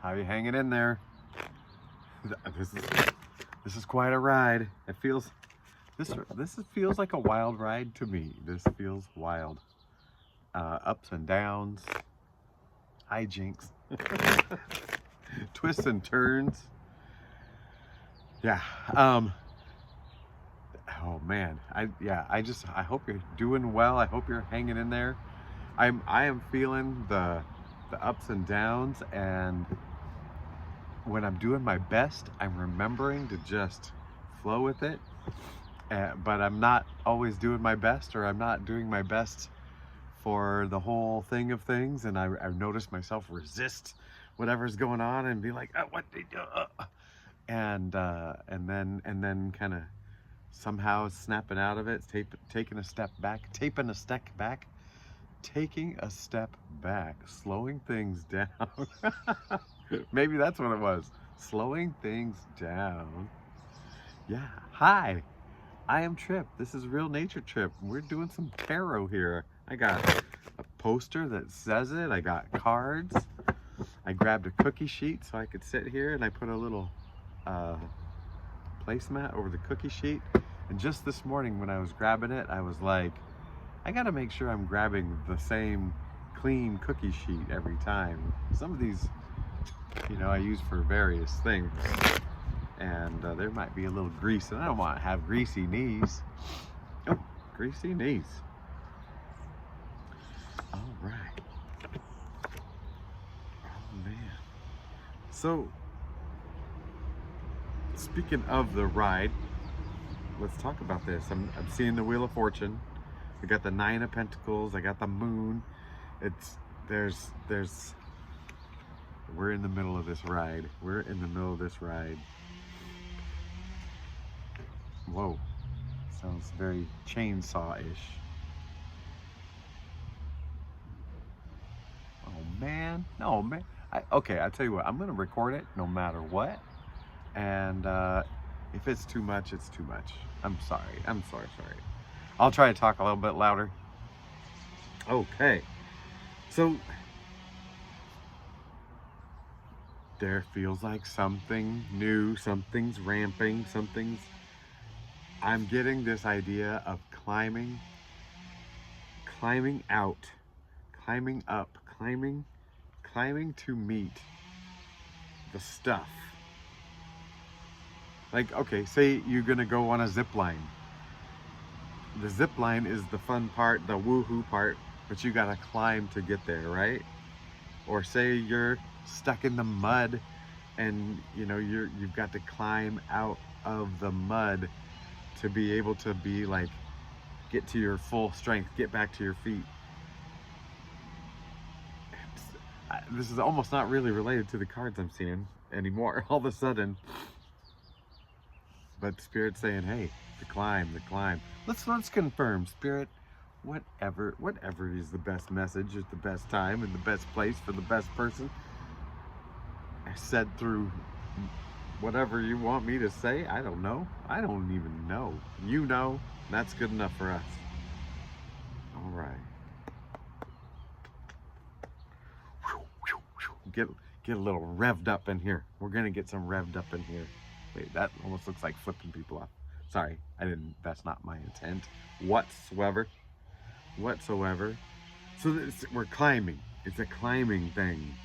How you hanging in there? This is quite a ride. It feels this feels like a wild ride to me. This feels wild. Ups and downs, hijinks, twists and turns. Yeah. Oh man. I hope you're doing well. I hope you're hanging in there. I am feeling the ups and downs, and when I'm doing my best, I'm remembering to just flow with it. But I'm not always doing my best, or I'm not doing my best for the whole thing of things, and I've noticed myself resist whatever's going on and be like, oh, what did you do? And then kind of somehow snapping out of it, taking a step back, slowing things down. Maybe that's what it was, slowing things down. Yeah. Hi, I am Trip. This is Real Nature Trip. We're doing some tarot here. I got a poster that says it. I got cards. I grabbed a cookie sheet so I could sit here, and I put a little placemat over the cookie sheet. And just this morning when I was grabbing it, I was like, I gotta make sure I'm grabbing the same clean cookie sheet every time. Some of these, I use for various things, and there might be a little grease, and I don't want to have greasy knees. Oh, greasy knees. All right. Oh man. So, speaking of the ride, let's talk about this. I'm seeing the Wheel of Fortune. I got the Nine of Pentacles. I got the Moon. We're in the middle of this ride. Whoa, sounds very chainsaw-ish. Oh man, no man. Okay, I'll tell you what, I'm gonna record it no matter what. And if it's too much, it's too much. I'm sorry. I'll try to talk a little bit louder. Okay, so there feels like something new, something's ramping, I'm getting this idea of climbing out, climbing up, climbing to meet the stuff. Like, okay, say you're gonna go on a zip line. The zip line is the fun part, the woohoo part, but you gotta climb to get there, right? Or say you're stuck in the mud, and you've got to climb out of the mud to be able to be like, get to your full strength, get back to your feet. This is almost not really related to the cards I'm seeing anymore all of a sudden. But Spirit's saying, hey, the climb. Let's confirm, Spirit. Whatever is the best message at the best time and the best place for the best person. I said through whatever you want me to say. I don't know. I don't even know. You know, that's good enough for us. All right. Get a little revved up in here. We're gonna get some revved up in here. Wait, that almost looks like flipping people off. Sorry, that's not my intent whatsoever. So we're climbing. It's a climbing thing.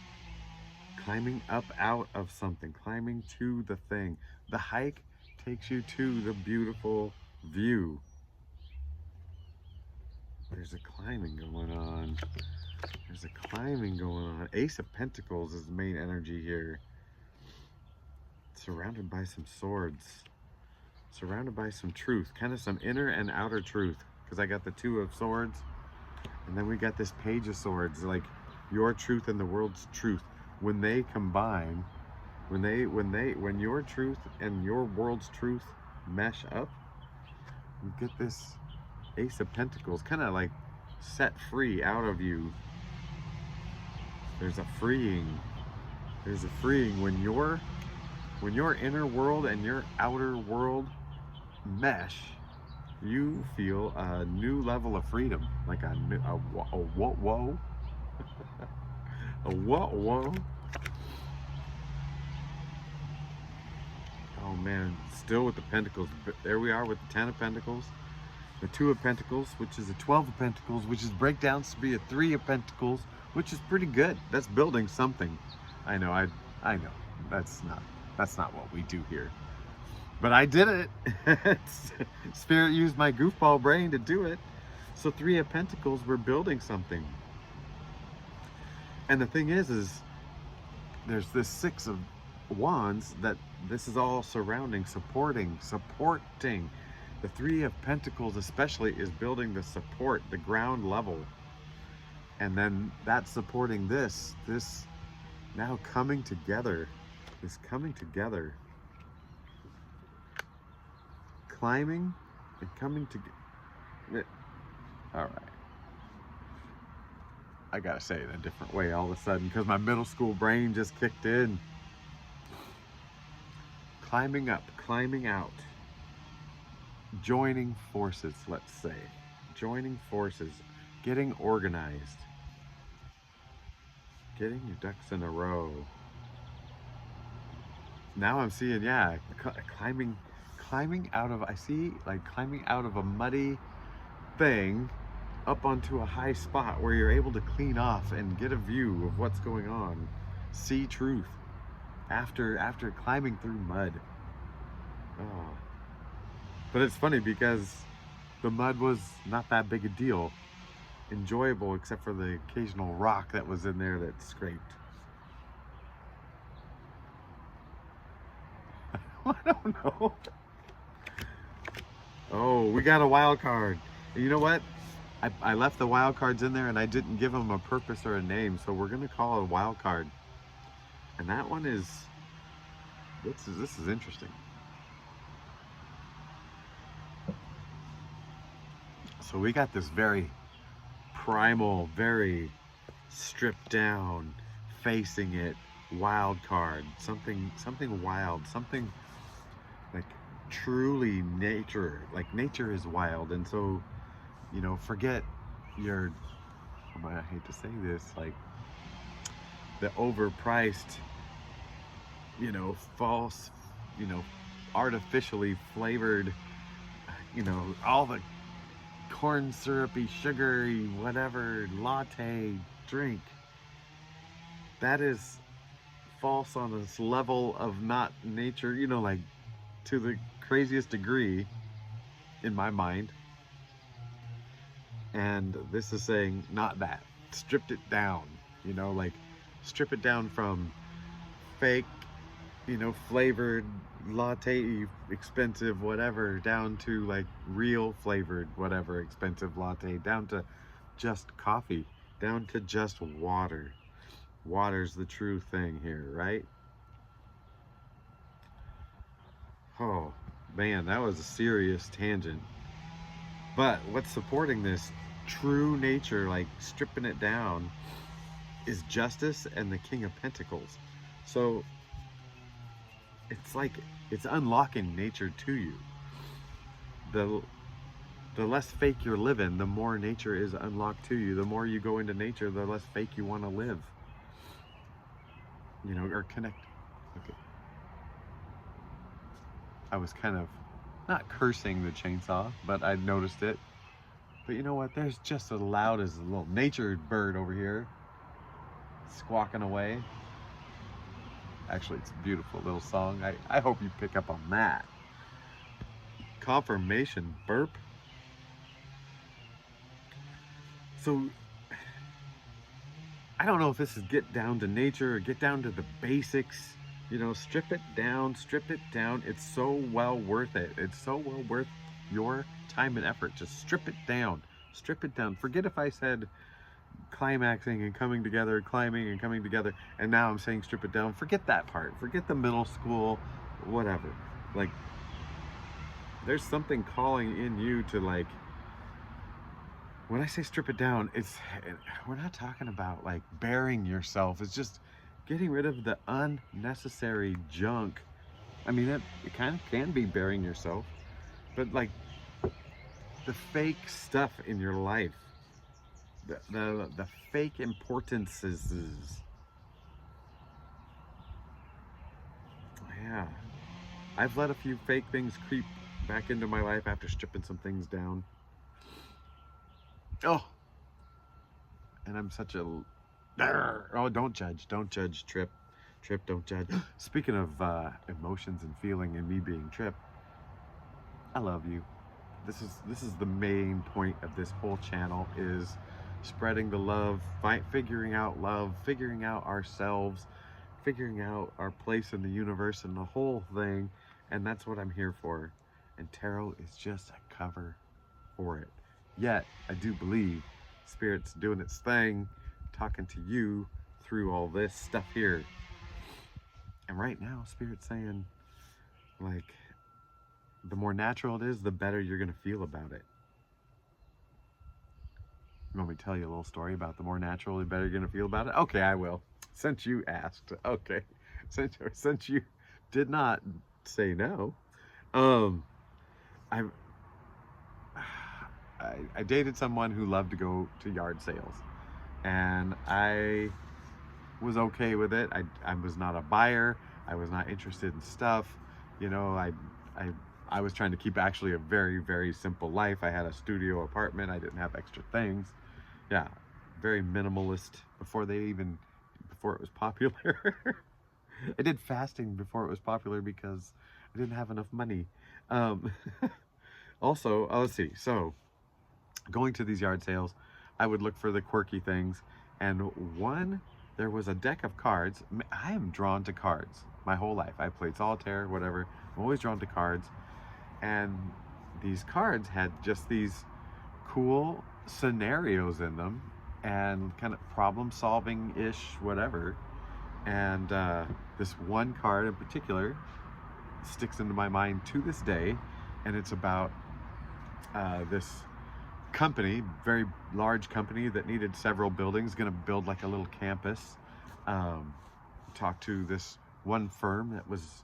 Climbing up out of something, climbing to the thing. The hike takes you to the beautiful view. There's a climbing going on. Ace of Pentacles is the main energy here. Surrounded by some swords. Surrounded by some truth. Kind of some inner and outer truth. Because I got the Two of Swords. And then we got this Page of Swords. Like your truth and the world's truth. When they combine, when your truth and your world's truth mesh up, you get this Ace of Pentacles, kind of like set free out of you. There's a freeing when your inner world and your outer world mesh. You feel a new level of freedom, like a whoa. A whoa. Oh man, still with the pentacles. But there we are with the 10 of pentacles, the 2 of pentacles, which is a 12 of pentacles, which is breakdowns to be a 3 of pentacles, which is pretty good. That's building something. I know, I know. That's not what we do here. But I did it. Spirit used my goofball brain to do it. So 3 of pentacles, we're building something. And the thing is there's this 6 of wands that this is all surrounding, supporting. The 3 of pentacles especially is building the support, the ground level. And then that's supporting this now coming together, climbing and coming together. All right. I gotta say it in a different way all of a sudden because my middle school brain just kicked in. Climbing up, climbing out. Joining forces, let's say. Joining forces. Getting organized. Getting your ducks in a row. Now I'm seeing, yeah, climbing out of, I see like climbing out of a muddy thing up onto a high spot where you're able to clean off and get a view of what's going on. See truth after climbing through mud. Oh. But it's funny because the mud was not that big a deal. Enjoyable except for the occasional rock that was in there that scraped. I don't know. Oh, we got a wild card. And you know what? I left the wild cards in there and I didn't give them a purpose or a name, so we're gonna call it a wild card. And that one is, this is interesting. So we got this very primal, very stripped down, facing it, wild card. Something wild, something like truly nature. Like nature is wild, and so, you know, forget your, I hate to say this, like the overpriced, you know, false, you know, artificially flavored, you know, all the corn syrupy, sugary, whatever, latte drink. That is false on this level of not nature, you know, like to the craziest degree in my mind. And this is saying not that. Stripped it down, you know, like strip it down from fake, you know, flavored latte expensive whatever down to like real flavored whatever expensive latte, down to just coffee, down to just water. Water's the true thing here, right? Oh man, that was a serious tangent. But what's supporting this true nature, like stripping it down, is justice and the King of Pentacles. So it's like it's unlocking nature to you. The less fake you're living, the more nature is unlocked to you. The more you go into nature, the less fake you want to live. You know, or connect. Okay. I was kind of not cursing the chainsaw, but I noticed it. But you know what? There's just as loud as a little nature bird over here squawking away. Actually, it's a beautiful little song. I hope you pick up on that. Confirmation burp. So, I don't know if this is get down to nature or get down to the basics. You know, strip it down, strip it down. It's so well worth it. It's so well worth your time and effort. Just strip it down. Strip it down. Forget if I said climaxing and coming together, climbing and coming together, and now I'm saying strip it down. Forget that part. Forget the middle school, whatever. Like, there's something calling in you to, like, when I say strip it down, we're not talking about like burying yourself. It's just getting rid of the unnecessary junk. I mean, it kind of can be burying yourself, but like the fake stuff in your life, the fake importances. Yeah, I've let a few fake things creep back into my life after stripping some things down. Oh, and I'm such a... Oh, don't judge, Trip. Trip, don't judge. Speaking of emotions and feeling and me being Trip, I love you. This is the main point of this whole channel, is spreading the love, figuring out love, figuring out ourselves, figuring out our place in the universe and the whole thing. And that's what I'm here for. And tarot is just a cover for it. Yet, I do believe Spirit's doing its thing, talking to you through all this stuff here. And right now, Spirit's saying, like, the more natural it is, the better you're going to feel about it. You want me to tell you a little story about the more natural, the better you're going to feel about it? Okay, I will. Since you asked. Okay. Since you did not say no. I dated someone who loved to go to yard sales. And I was okay with it. I was not a buyer. I was not interested in stuff. You know, I was trying to keep actually a very, very simple life. I had a studio apartment. I didn't have extra things. Yeah, very minimalist before it was popular. I did fasting before it was popular because I didn't have enough money. Also, let's see. So, going to these yard sales, I would look for the quirky things. And there was a deck of cards. I am drawn to cards my whole life. I played solitaire, whatever. I'm always drawn to cards. And these cards had just these cool scenarios in them and kind of problem solving-ish, whatever. And this one card in particular sticks into my mind to this day. And it's about this company, very large company that needed several buildings, going to build like a little campus. Talked to this one firm that was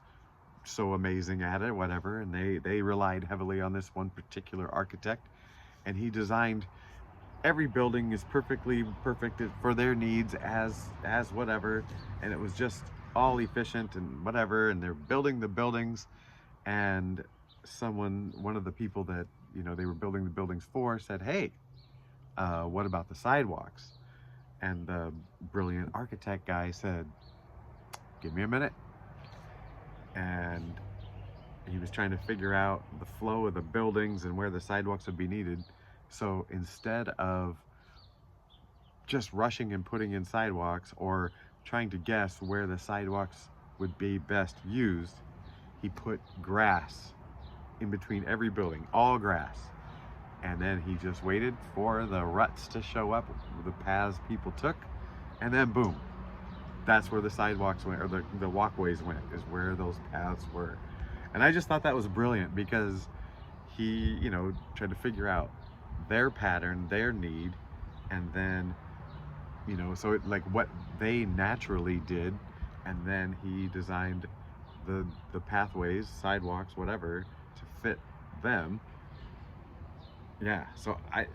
so amazing at it, whatever, and they relied heavily on this one particular architect, and he designed every building is perfectly perfect for their needs as whatever, and it was just all efficient and whatever, and they're building the buildings, and one of the people that, you know, they were building the buildings for said, hey, what about the sidewalks? And the brilliant architect guy said, give me a minute. And he was trying to figure out the flow of the buildings and where the sidewalks would be needed. So instead of just rushing and putting in sidewalks or trying to guess where the sidewalks would be best used, he put grass in between every building, all grass. And then he just waited for the ruts to show up, the paths people took, and then boom, that's where the sidewalks went, or the walkways went, is where those paths were. And I just thought that was brilliant, because he, you know, tried to figure out their pattern, their need, and then, you know, so like what they naturally did, and then he designed the pathways, sidewalks, whatever, to fit them. Yeah, so I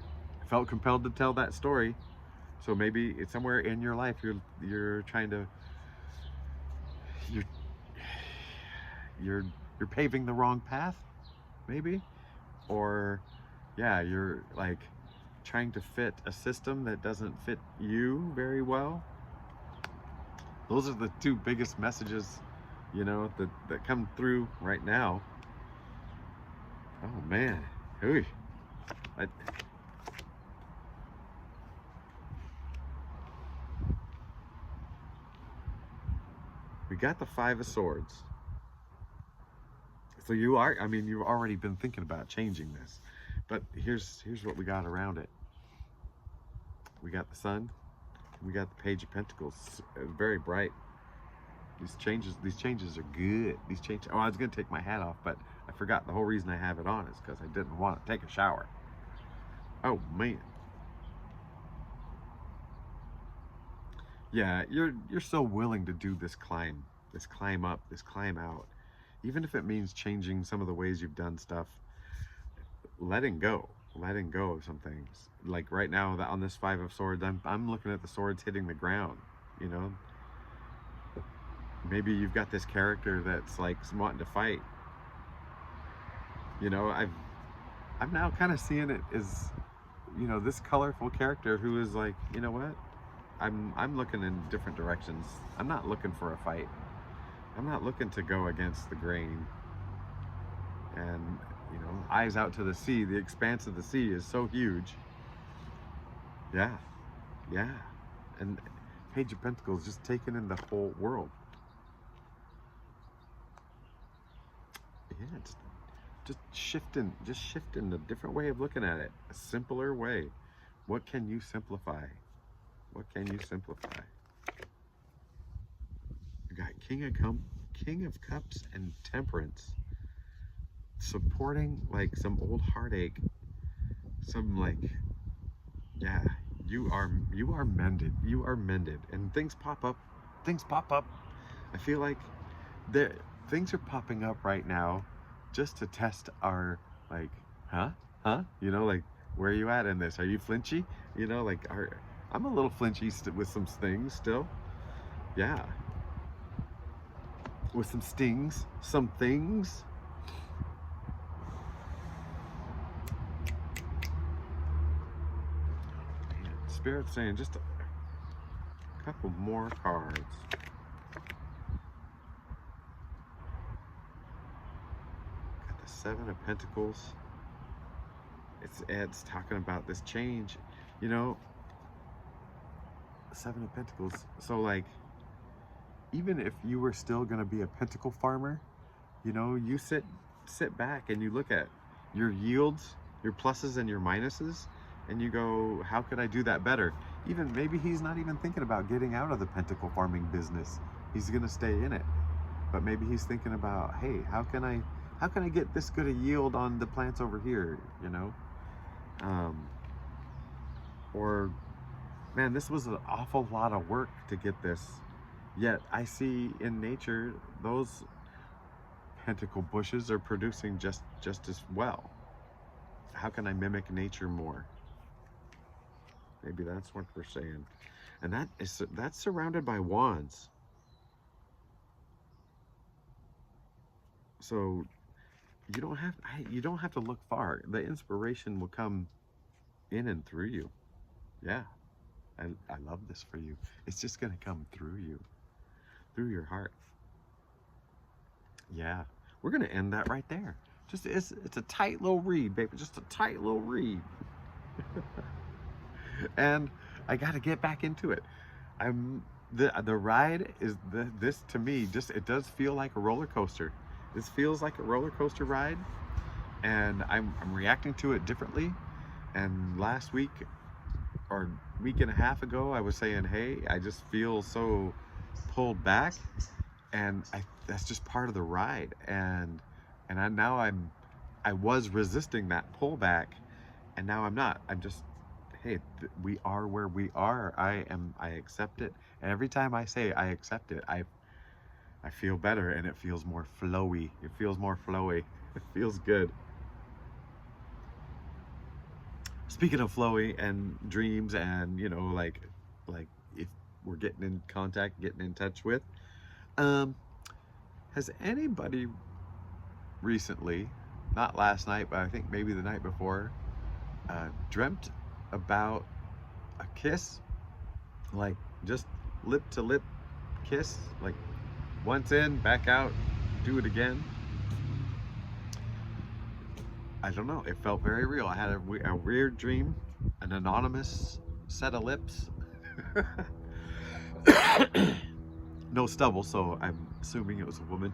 felt compelled to tell that story. So maybe it's somewhere in your life you're trying to you're paving the wrong path, maybe, or yeah, you're like trying to fit a system that doesn't fit you very well. Those are the two biggest messages, you know, that come through right now. Oh man, ooh. We got the Five of Swords. So you've already been thinking about changing this, but here's what we got around it. We got the Sun, we got the Page of Pentacles, very bright. These changes are good. Oh, I was gonna take my hat off, but I forgot. The whole reason I have it on is because I didn't want to take a shower. Oh man. Yeah, you're so willing to do this climb up, this climb out, even if it means changing some of the ways you've done stuff, letting go of some things. Like right now, on this Five of Swords, I'm looking at the swords hitting the ground, you know. Maybe you've got this character that's like wanting to fight, You know, I'm now kind of seeing it as, you know, this colorful character who is like, you know what? I'm looking in different directions. I'm not looking for a fight. I'm not looking to go against the grain. And, you know, eyes out to the sea. The expanse of the sea is so huge. Yeah, yeah. And Page of Pentacles just taking in the whole world. Yeah, just shifting a different way of looking at it. A simpler way. What can you simplify? What can you simplify? You got King of Cups and Temperance. Supporting like some old heartache. Some like, yeah, you are mended. You are mended. And things pop up. Things pop up. I feel like there things are popping up right now just to test our like, huh, you know, like, where are you at in this? Are you flinchy? You know, like, I'm a little flinchy with some things still. Yeah, with some stings, some things. Man, Spirit's saying just a couple more cards. Got the Seven of Pentacles. It's talking about this change, you know. Seven of Pentacles. So like, even if you were still going to be a pentacle farmer, you know, you sit back and you look at your yields, your pluses and your minuses, and you go, how could I do that better? Even maybe he's not even thinking about getting out of the pentacle farming business. He's going to stay in it. But maybe he's thinking about, hey, how can I get this good a yield on the plants over here, you know? Or, man, this was an awful lot of work to get this. Yet I see in nature those pentacle bushes are producing just as well. How can I mimic nature more? Maybe that's what we're saying. And that's surrounded by wands. So you don't have to look far. The inspiration will come in and through you. Yeah. I love this for you. It's just going to come through you, through your heart. Yeah. We're going to end that right there. Just it's a tight little read, baby. Just a tight little read. And I got to get back into it. The ride is this to me, just it does feel like a roller coaster. This feels like a roller coaster ride, and I'm reacting to it differently. And last week or week and a half ago, I was saying, hey, I just feel so pulled back, and that's just part of the ride. And I was resisting that pullback, and now I'm not. I'm just, hey, we are where we are. I accept it. And every time I say I accept it, I feel better, and it feels more flowy. It feels more flowy. It feels good. Speaking of flowy and dreams, and you know, like if we're getting in contact, getting in touch with, has anybody recently, not last night, but I think maybe the night before, dreamt about a kiss, like just lip to lip kiss, like once in, back out, do it again? I don't know. It felt very real. I had a weird dream, an anonymous set of lips. No stubble, so I'm assuming it was a woman.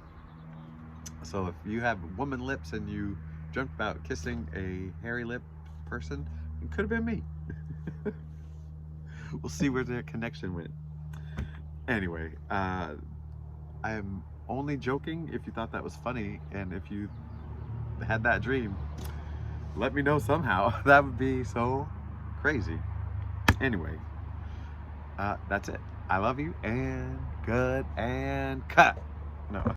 So if you have woman lips and you dreamt about kissing a hairy lip person, it could have been me. We'll see where their connection went. Anyway, I'm only joking if you thought that was funny, and if you had that dream, let me know somehow. That would be so crazy. Anyway, that's it. I love you, and good, and cut. No.